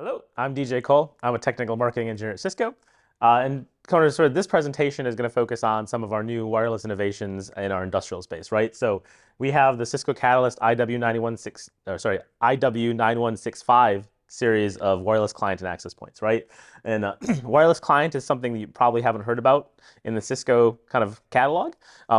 Hello, I'm DJ Cole. I'm a technical marketing engineer at Cisco. And kind of sort of this presentation is going to focus on some of our new wireless innovations in our industrial space, right? So we have the Cisco Catalyst IW9165 series of wireless client and access points, right? And wireless client is something that you probably haven't heard about in the Cisco kind of catalog.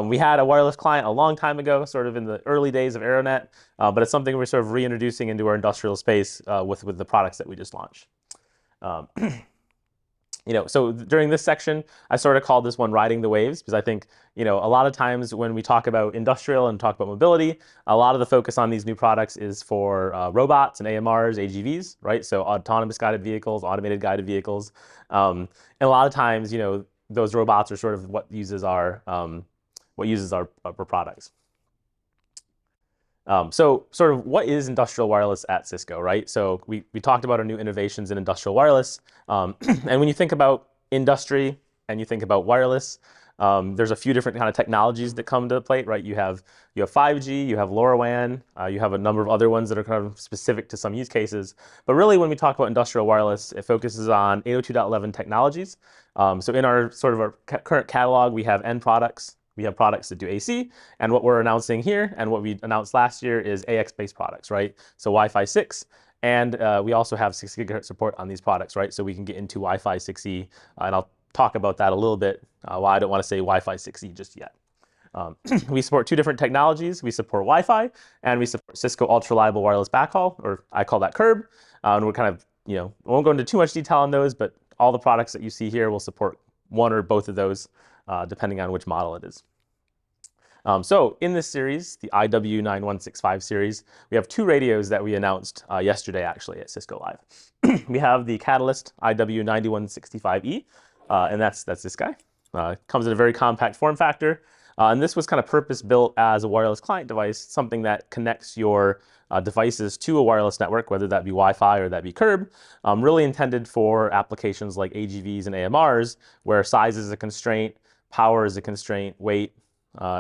We had a wireless client a long time ago, sort of in the early days of Aeronet, but it's something we're sort of reintroducing into our industrial space with the products that we just launched. So during this section, I sort of called this one riding the waves because I think, a lot of times when we talk about industrial and talk about mobility, a lot of the focus on these new products is for robots and AMRs, AGVs, right? So autonomous guided vehicles, automated guided vehicles. And a lot of times, those robots are sort of what uses our products. So sort of what is industrial wireless at Cisco, right? So we talked about our new innovations in industrial wireless. And when you think about industry and you think about wireless, there's a few different kind of technologies that come to play, right? You have 5G, you have LoRaWAN, you have a number of other ones that are kind of specific to some use cases. But really, when we talk about industrial wireless, it focuses on 802.11 technologies. So in our sort of our current catalog, we have end products. We have products that do AC, and what we're announcing here and what we announced last year is AX-based products, right? So Wi-Fi 6, and we also have 6 gigahertz support on these products, right? So we can get into Wi-Fi 6E, and I'll talk about that a little bit, why I don't want to say Wi-Fi 6E just yet. We support 2 different technologies. We support Wi-Fi, and we support Cisco Ultra Reliable Wireless Backhaul, or I call that CURB. And we're kind of, we won't go into too much detail on those, but all the products that you see here will support one or both of those, depending on which model it is. So in this series, the IW9165 series, we have 2 radios that we announced yesterday actually at Cisco Live. We have the Catalyst IW9165E, and that's this guy. Comes in a very compact form factor. And this was kind of purpose built as a wireless client device, something that connects your devices to a wireless network, whether that be Wi-Fi or that be CURB, really intended for applications like AGVs and AMRs, where size is a constraint, power is a constraint, weight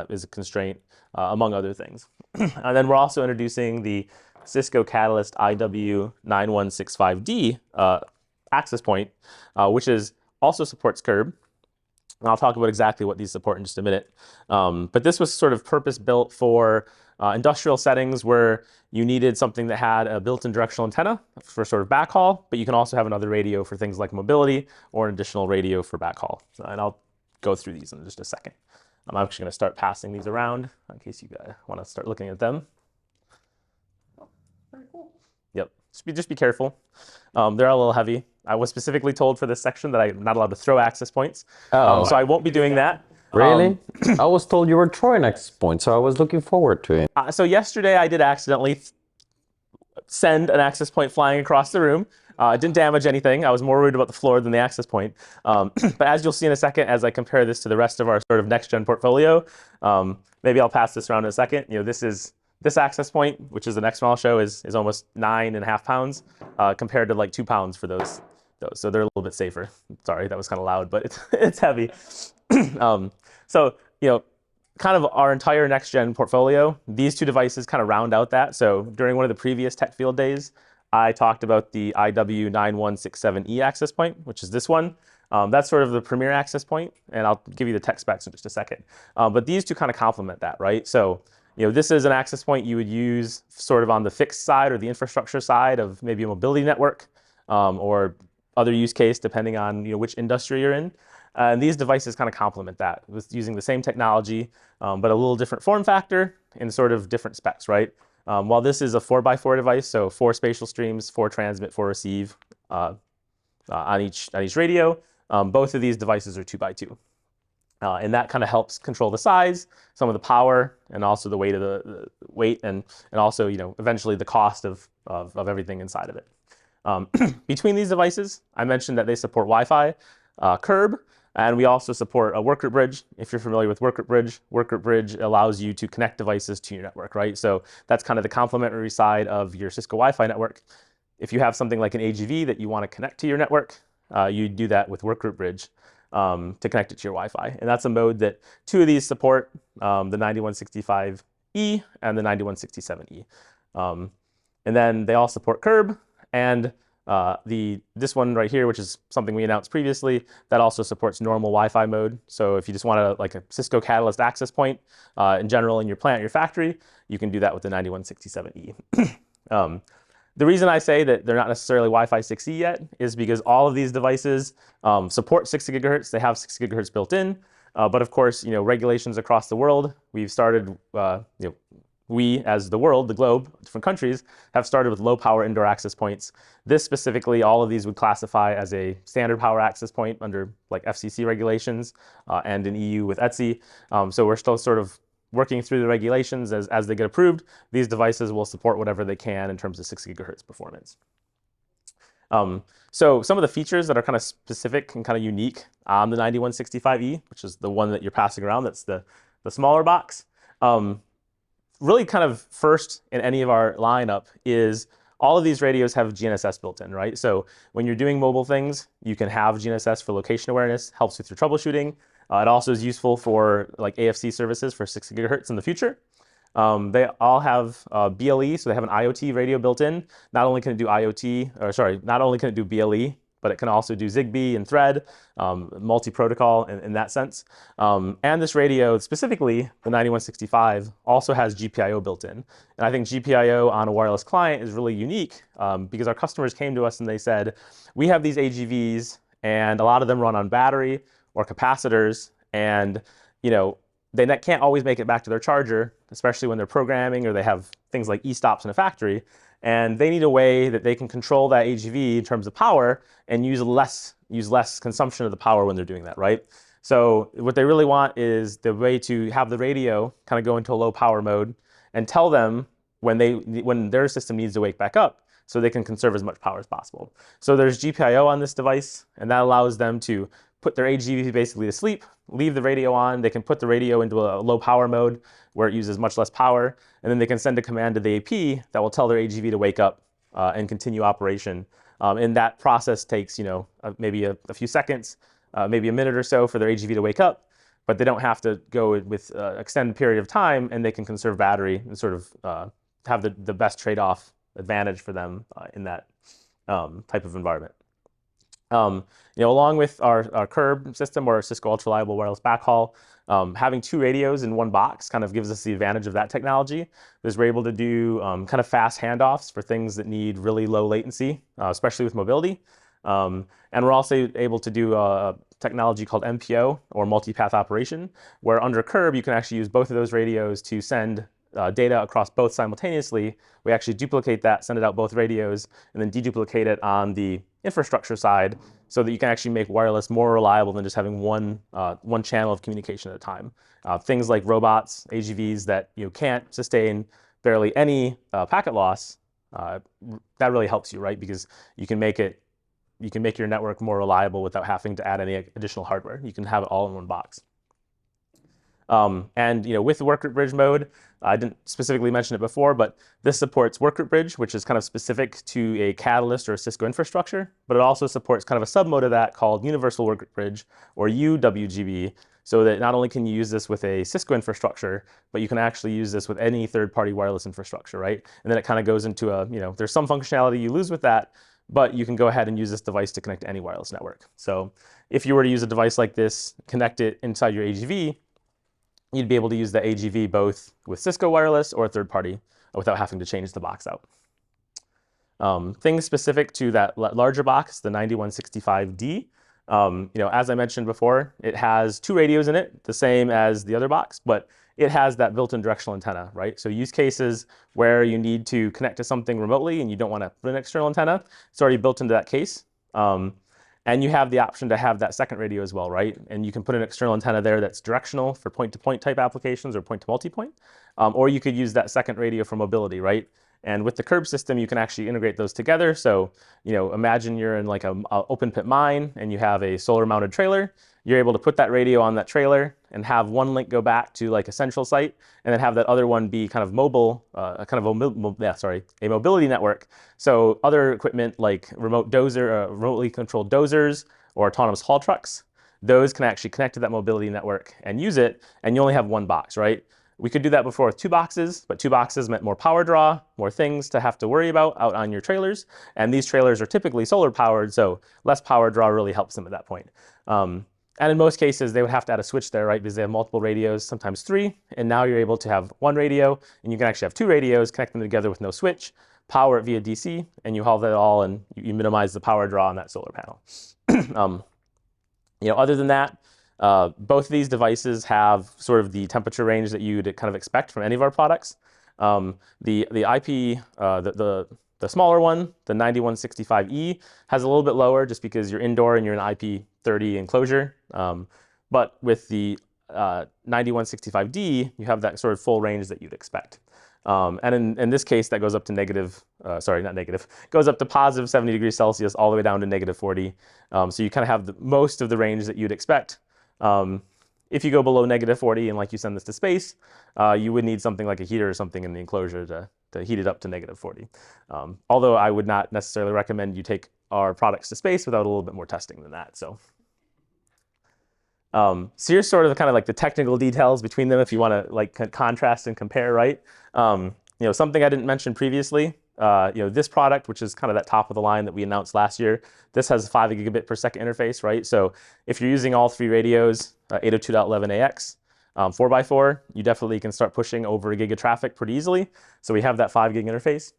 is a constraint, among other things. And then we're also introducing the Cisco Catalyst IW9165D access point, which also supports CURB. And I'll talk about exactly what these support in just a minute. But this was sort of purpose-built for industrial settings where you needed something that had a built-in directional antenna for sort of backhaul, but you can also have another radio for things like mobility or an additional radio for backhaul. And I'll go through these in just a second. I'm actually going to start passing these around in case you guys want to start looking at them. Very cool. Yep, just be careful. They're a little heavy. I was specifically told for this section that I'm not allowed to throw access points. So I won't be doing that. Really? I was told you were throwing access points, so I was looking forward to it. So yesterday I did accidentally send an access point flying across the room. It didn't damage anything. I was more worried about the floor than the access point. But as you'll see in a second, as I compare this to the rest of our sort of next-gen portfolio, maybe I'll pass this around in a second. This access point, which is the next one I'll show, is almost 9.5 pounds compared to like 2 pounds for those. So they're a little bit safer. Sorry, that was kind of loud, but it's heavy. So kind of our entire next-gen portfolio, these 2 devices kind of round out that. So during one of the previous Tech Field days, I talked about the IW9167E access point, which is this one. That's sort of the premier access point, and I'll give you the tech specs in just a second. But these 2 kind of complement that, right? So, this is an access point you would use sort of on the fixed side or the infrastructure side of maybe a mobility network or other use case, depending on which industry you're in. And these devices kind of complement that with using the same technology, but a little different form factor and sort of different specs, right? While this is a 4x4 device, so 4 spatial streams, 4 transmit, 4 receive on each radio, both of these devices are 2x2. And that kind of helps control the size, some of the power, and also the weight of the weight, and also eventually the cost of everything inside of it. Between these devices, I mentioned that they support Wi-Fi, CURB, and we also support a workgroup bridge. If you're familiar with workgroup bridge allows you to connect devices to your network, right? So that's kind of the complementary side of your Cisco Wi-Fi network. If you have something like an AGV that you want to connect to your network, you do that with workgroup bridge to connect it to your Wi-Fi. And that's a mode that 2 of these support, the 9165E and the 9167E. And then they all support CURB, and This one right here, which is something we announced previously, that also supports normal Wi-Fi mode. So if you just want like a Cisco Catalyst access point in general in your plant, your factory, you can do that with the 9167E. The reason I say that they're not necessarily Wi-Fi 6E yet is because all of these devices support 60 gigahertz. They have 60 gigahertz built in. But of course, regulations across the world, we've started, we as the world, the globe, different countries, have started with low power indoor access points. This specifically, all of these would classify as a standard power access point under like FCC regulations and in EU with ETSI. So we're still sort of working through the regulations as they get approved. These devices will support whatever they can in terms of 60 gigahertz performance. So some of the features that are kind of specific and kind of unique on the 9165E, which is the one that you're passing around, that's the smaller box. Really kind of first in any of our lineup is all of these radios have GNSS built in, right? So when you're doing mobile things, you can have GNSS for location awareness, helps with your troubleshooting. It also is useful for like AFC services for 60 gigahertz in the future. They all have BLE, so they have an IoT radio built in. Not only can it do not only can it do BLE, but it can also do Zigbee and Thread, multi-protocol in that sense. And this radio, specifically the 9165, also has GPIO built in. And I think GPIO on a wireless client is really unique because our customers came to us and they said, we have these AGVs and a lot of them run on battery or capacitors, and they can't always make it back to their charger, especially when they're programming or they have things like e-stops in a factory. And they need a way that they can control that AGV in terms of power and use less consumption of the power when they're doing that, right? So what they really want is the way to have the radio kind of go into a low power mode and tell them when their system needs to wake back up so they can conserve as much power as possible. So there's GPIO on this device, and that allows them to put their AGV basically to sleep, leave the radio on. They can put the radio into a low power mode where it uses much less power, and then they can send a command to the AP that will tell their AGV to wake up and continue operation. And that process takes, maybe a few seconds, maybe a minute or so for their AGV to wake up, but they don't have to go with an extended period of time, and they can conserve battery and sort of have the best trade-off advantage for them in that type of environment. Along with our curb system or Cisco Ultra Reliable Wireless Backhaul, having two radios in one box kind of gives us the advantage of that technology, because we're able to do kind of fast handoffs for things that need really low latency, especially with mobility. And we're also able to do a technology called MPO, or multipath operation, where under curb you can actually use both of those radios to send data across both simultaneously. We actually duplicate that, send it out both radios, and then deduplicate it on the infrastructure side so that you can actually make wireless more reliable than just having one channel of communication at a time. Things like robots, AGVs that can't sustain barely any packet loss, that really helps you, right? Because you can make your network more reliable without having to add any additional hardware. You can have it all in one box. And with the work group bridge mode, I didn't specifically mention it before, but this supports work group bridge, which is kind of specific to a Catalyst or a Cisco infrastructure, but it also supports kind of a submode of that called universal work group bridge, or UWGB, so that not only can you use this with a Cisco infrastructure, but you can actually use this with any third-party wireless infrastructure, right? And then it kind of goes into there's some functionality you lose with that, but you can go ahead and use this device to connect to any wireless network. So if you were to use a device like this, connect it inside your AGV, you'd be able to use the AGV both with Cisco wireless or third party without having to change the box out. Things specific to that larger box, the 9165D, as I mentioned before, it has two radios in it, the same as the other box, but it has that built-in directional antenna, right? So use cases where you need to connect to something remotely and you don't want to put an external antenna, it's already built into that case. And you have the option to have that second radio as well, right? And you can put an external antenna there that's directional for point-to-point type applications or point-to-multipoint. Or you could use that second radio for mobility, right? And with the curb system, you can actually integrate those together. So, imagine you're in like an open pit mine and you have a solar mounted trailer. You're able to put that radio on that trailer and have one link go back to like a central site, and then have that other one be kind of mobile, a mobility network. So other equipment like remotely controlled dozers or autonomous haul trucks, those can actually connect to that mobility network and use it, and you only have one box, right? We could do that before with 2 boxes, but 2 boxes meant more power draw, more things to have to worry about out on your trailers. And these trailers are typically solar powered, so less power draw really helps them at that point. And in most cases, they would have to add a switch there, right? Because they have multiple radios, sometimes 3. And now you're able to have 1 radio, and you can actually have 2 radios, connect them together with no switch, power it via DC, and you have that all, and you minimize the power draw on that solar panel. Other than that, both of these devices have sort of the temperature range that you'd kind of expect from any of our products. The IP, the smaller one, the 9165E, has a little bit lower just because you're indoor and you're in IP30 enclosure. But with the 9165D, you have that sort of full range that you'd expect. And in this case, that goes up to goes up to positive 70 degrees Celsius all the way down to negative 40. So you kind of have most of the range that you'd expect. If you go below negative 40 and like you send this to space, you would need something like a heater or something in the enclosure to heat it up to negative 40. Although I would not necessarily recommend you take our products to space without a little bit more testing than that. So here's sort of kind of like the technical details between them if you want to like contrast and compare, right? Something I didn't mention previously, this product, which is kind of that top of the line that we announced last year, this has a 5 gigabit per second interface, right? So if you're using all 3 radios, 802.11ax, 4x4, you definitely can start pushing over a gig of traffic pretty easily. So we have that 5 gig interface.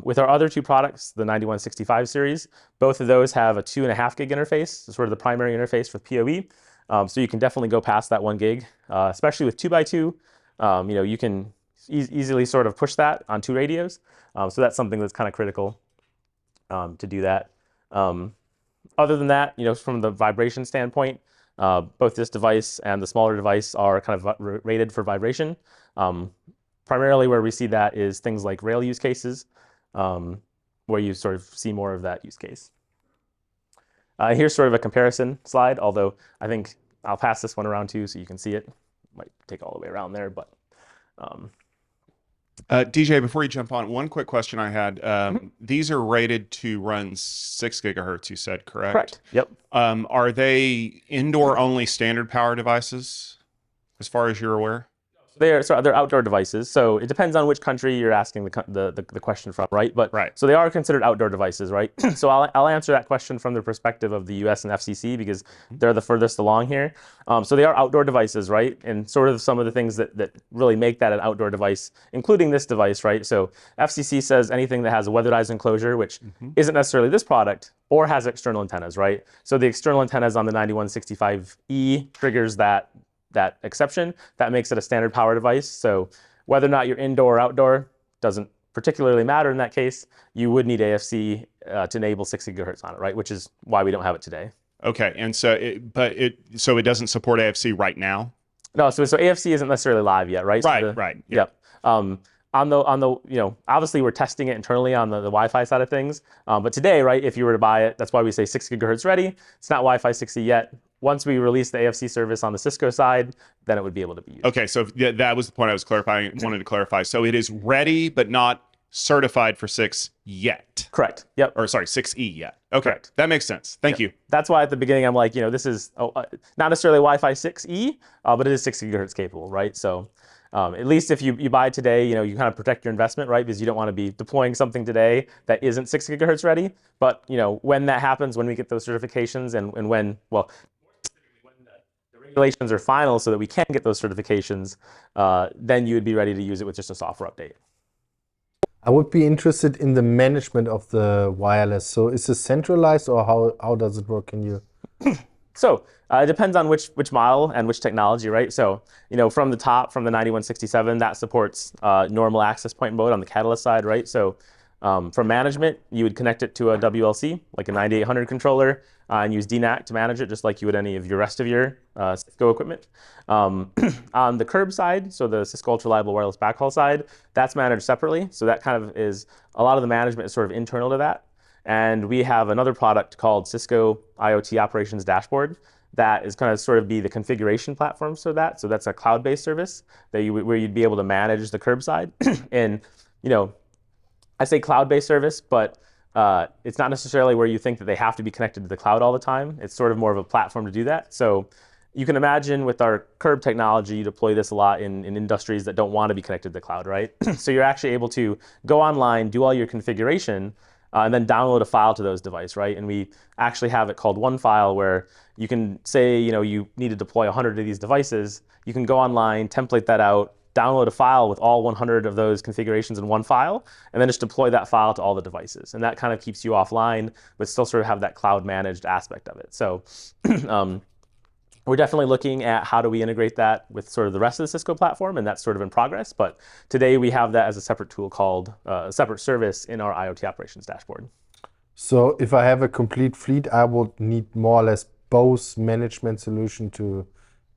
With our other 2 products, the 9165 series, both of those have a 2.5 gig interface, sort of the primary interface for PoE. So you can definitely go past that 1 gig, especially with 2x2. You can easily sort of push that on 2 radios. So that's something that's kind of critical to do that. Other than that, from the vibration standpoint, both this device and the smaller device are kind of rated for vibration. Primarily where we see that is things like rail use cases, where you sort of see more of that use case. Here's sort of a comparison slide, although I think I'll pass this one around too so you can see it. Might take all the way around there, but... DJ, before you jump on, one quick question I had. These are rated to run 6 gigahertz, you said, correct? Correct, yep. Are they indoor-only standard power devices, as far as you're aware? They're outdoor devices, so it depends on which country you're asking the question from, right? But so they are considered outdoor devices, right? So I'll answer that question from the perspective of the US and FCC because they're the furthest along here. So they are outdoor devices, right? And sort of some of the things that really make that an outdoor device, including this device, right? So FCC says anything that has a weatherized enclosure, which isn't necessarily this product, or has external antennas, right? So the external antennas on the 9165E triggers that exception. That makes it a standard power device. So whether or not you're indoor or outdoor doesn't particularly matter in that case. You would need AFC to enable 6 gigahertz on it, right? Which is why we don't have it today. Okay, and so it doesn't support AFC right now? No, so AFC isn't necessarily live yet, right? Right. Yep. On the obviously we're testing it internally on the Wi-Fi side of things. But today, right, if you were to buy it, that's why we say 6 gigahertz ready. It's not Wi-Fi 6E yet. Once we release the AFC service on the Cisco side, then it would be able to be used. Okay, so that was the point I was wanted to clarify. So it is ready, but not certified for 6 yet. Correct. Yep. Or sorry, 6E yet. Okay, correct. That makes sense. Thank you. That's why at the beginning I'm like, this is not necessarily Wi-Fi 6E, but it is 6 gigahertz capable, right? So at least if you buy today, you kind of protect your investment, right? Because you don't want to be deploying something today that isn't 6 gigahertz ready. But when that happens, when we get those certifications and when the regulations are final so that we can get those certifications, then you would be ready to use it with just a software update. I would be interested in the management of the wireless. So is this centralized or how does it work in you? So it depends on which model and which technology, right? So, from the top, from the 9167, that supports normal access point mode on the Catalyst side, right? So for management, you would connect it to a WLC, like a 9800 controller, and use DNAC to manage it, just like you would any of your rest of your Cisco equipment. On the curb side, so the Cisco Ultra Reliable Wireless Backhaul side, that's managed separately. So that kind of is, a lot of the management is sort of internal to that. And we have another product called Cisco IoT Operations Dashboard that is going to sort of be the configuration platform for that. So that's a cloud-based service where you'd be able to manage the curbside. And, I say cloud-based service, but it's not necessarily where you think that they have to be connected to the cloud all the time. It's sort of more of a platform to do that. So, you can imagine with our curb technology, you deploy this a lot in industries that don't want to be connected to the cloud, right? So you're actually able to go online, do all your configuration, and then download a file to those devices, right? And we actually have it called one file where you can say, you need to deploy 100 of these devices. You can go online, template that out, download a file with all 100 of those configurations in one file, and then just deploy that file to all the devices. And that kind of keeps you offline, but still sort of have that cloud managed aspect of it. So we're definitely looking at how do we integrate that with sort of the rest of the Cisco platform, and that's sort of in progress. But today we have that as a separate tool called a separate service in our IoT operations dashboard. So if I have a complete fleet, I would need more or less both management solution to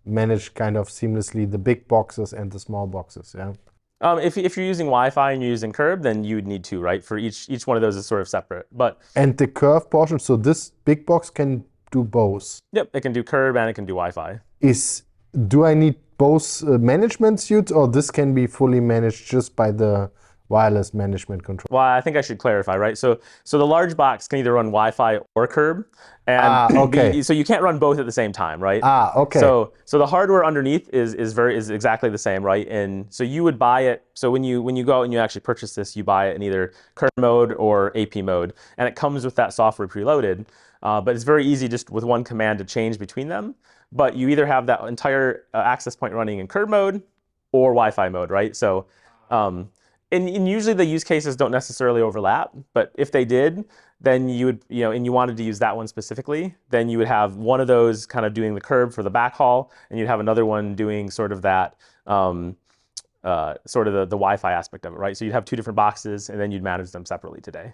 manage kind of seamlessly the big boxes and the small boxes, yeah? If you're using Wi-Fi and you're using Curb, then you would need two, right? For each one of those is sort of separate. And the curve portion, so this big box can do both? Yep, it can do Curb and it can do Wi-Fi. Do I need both management suites, or this can be fully managed just by the wireless management control? Well, I think I should clarify, right? So the large box can either run Wi-Fi or Curb, and okay. so you can't run both at the same time, right? Okay. So the hardware underneath is exactly the same, right? And so you would buy it. So when you go out and you actually purchase this, you buy it in either Curb mode or AP mode, and it comes with that software preloaded. But it's very easy just with one command to change between them. But you either have that entire access point running in Curb mode or Wi-Fi mode, right? So, and usually the use cases don't necessarily overlap, but if they did, then you would, and you wanted to use that one specifically, then you would have one of those kind of doing the Curb for the backhaul, and you'd have another one doing sort of that, sort of the Wi-Fi aspect of it, right? So you'd have two different boxes, and then you'd manage them separately today.